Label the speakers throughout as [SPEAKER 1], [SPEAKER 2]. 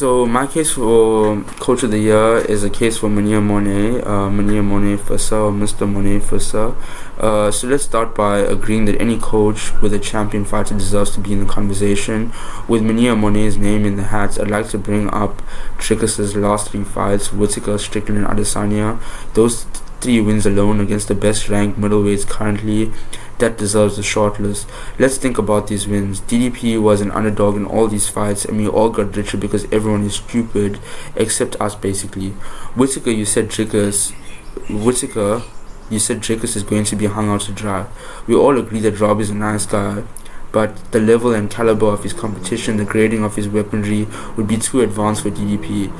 [SPEAKER 1] So my case for Coach of the Year is a case for MORNE VISSER, or Mr. MORNE VISSER. So let's start by agreeing that any coach with a champion fighter deserves to be in the conversation. With MORNE's name in the hat, I'd like to bring up Dricus's last 3 fights: Whittaker, Strickland, and Adesanya. Those 3 wins alone against the best ranked middleweights currently, that deserves a shortlist. Let's think about these wins. DDP was an underdog in all these fights, and we all got richer because everyone is stupid except us, basically. Whittaker, you said Dricus is going to be hung out to dry. We all agree that Rob is a nice guy, but the level and caliber of his competition, the grading of his weaponry would be too advanced for DDP.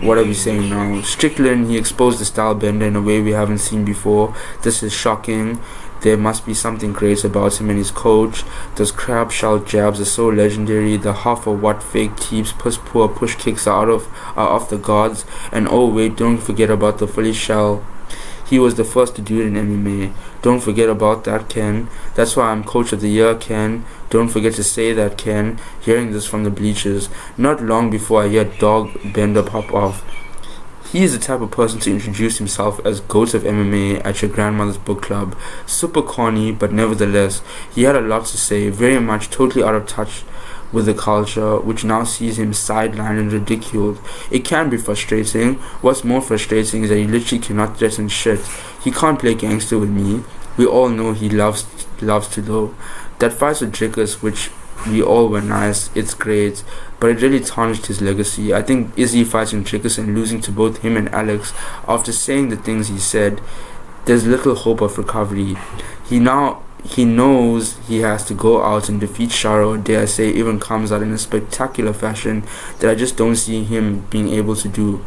[SPEAKER 1] What are we saying now? Strickland, he exposed the style bender in a way we haven't seen before. This is shocking. There must be something great about him and his coach. Those crab shell jabs are so legendary. The half of what fake teeps, poor push kicks are off the guards. And oh wait, don't forget about the fully shell. He was the first to do it in MMA. Don't forget about that, Ken. That's why I'm Coach of the Year, Ken. Don't forget to say that, Ken. Hearing this from the bleachers, not long before I hear Dog Bender pop off. He is the type of person to introduce himself as GOAT of MMA at your grandmother's book club. Super corny, but nevertheless, he had a lot to say, very much totally out of touch with the culture, which now sees him sidelined and ridiculed. It can be frustrating. What's more frustrating is that he literally cannot threaten shit. He can't play gangster with me. We all know he loves to though. That fight with Dricus, which we all were nice, it's great, but it really tarnished his legacy. I think Izzy fighting Dricus and losing to both him and Alex after saying the things he said, there's little hope of recovery. He knows he has to go out and defeat Sharo, dare I say, even comes out in a spectacular fashion that I just don't see him being able to do.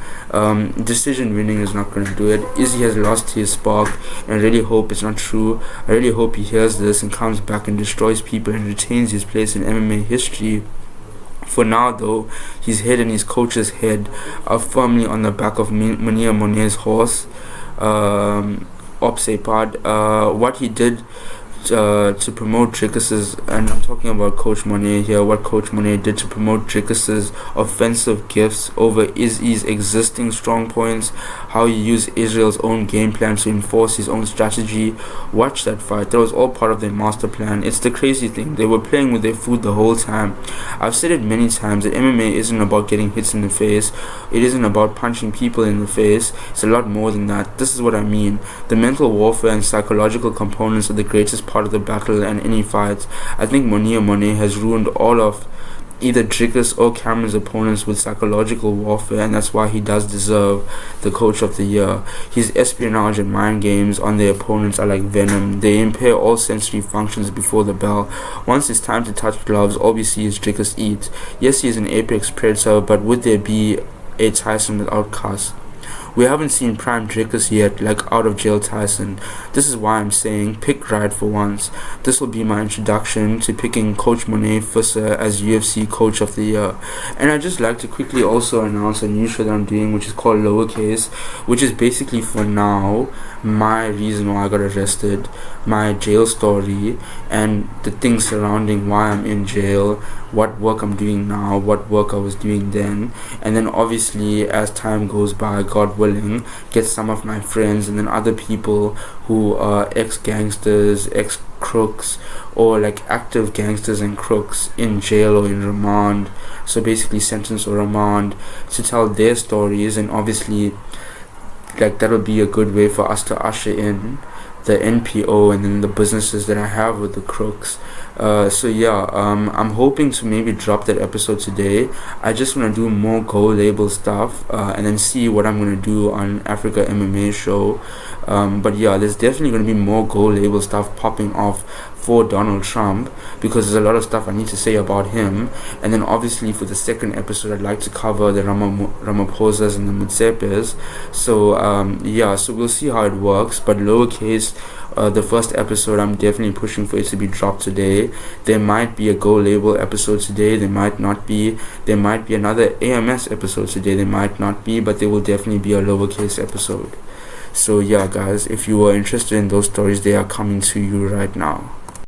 [SPEAKER 1] Decision winning is not going to do it. Izzy has lost his spark, and I really hope it's not true. I really hope he hears this and comes back and destroys people and retains his place in MMA history. For now though, his head and his coach's head are firmly on the back of MORNE's horse. What he did to promote Dricus's, and I'm talking about Coach MORNE here, what Coach MORNE did to promote Dricus's offensive gifts over Izzy's existing strong points, how he used Israel's own game plan to enforce his own strategy. Watch that fight. That was all part of their master plan. It's the crazy thing. They were playing with their food the whole time. I've said it many times that MMA isn't about getting hits in the face. It isn't about punching people in the face. It's a lot more than that. This is what I mean. The mental warfare and psychological components are the greatest part of the battle and any fight. I think MORNE has ruined all of either Dricus or Cameron's opponents with psychological warfare, and that's why he does deserve the Coach of the Year. His espionage and mind games on their opponents are like venom. They impair all sensory functions before the bell. Once it's time to touch gloves, all we see is Dricus eat. Yes, he is an apex predator, but would there be a Tyson without Cuss? We haven't seen prime Dricus yet, like out of jail Tyson. This is why I'm saying pick right for once. This will be my introduction to picking Coach MORNE VISSER as UFC Coach of the Year. And I'd just like to quickly also announce a new show that I'm doing, which is called Lowercase, which is basically for now my reason why I got arrested, my jail story, and the things surrounding why I'm in jail, what work I'm doing now, what work I was doing then, and then obviously as time goes by, God willing, get some of my friends and then other people who are ex-gangsters, ex-crooks, or like active gangsters and crooks in jail or in remand, so basically sentence or remand, to tell their stories. And obviously like that'll be a good way for us to usher in the NPO and then the businesses that I have with the crooks. I'm hoping to maybe drop that episode today. I just want to do more gold label stuff and then see what I'm going to do on Africa MMA show. But yeah, there's definitely going to be more gold label stuff popping off for Donald Trump, because there's a lot of stuff I need to say about him. And then obviously for the second episode, I'd like to cover the Ramaphosas and the Mutsepes. So we'll see how it works. But Lowercase, the first episode, I'm definitely pushing for it to be dropped today. There might be a Go Label episode today, there might not be. There might be another AMS episode today, there might not be, but there will definitely be a Lowercase episode. So yeah guys, if you are interested in those stories, they are coming to you right now.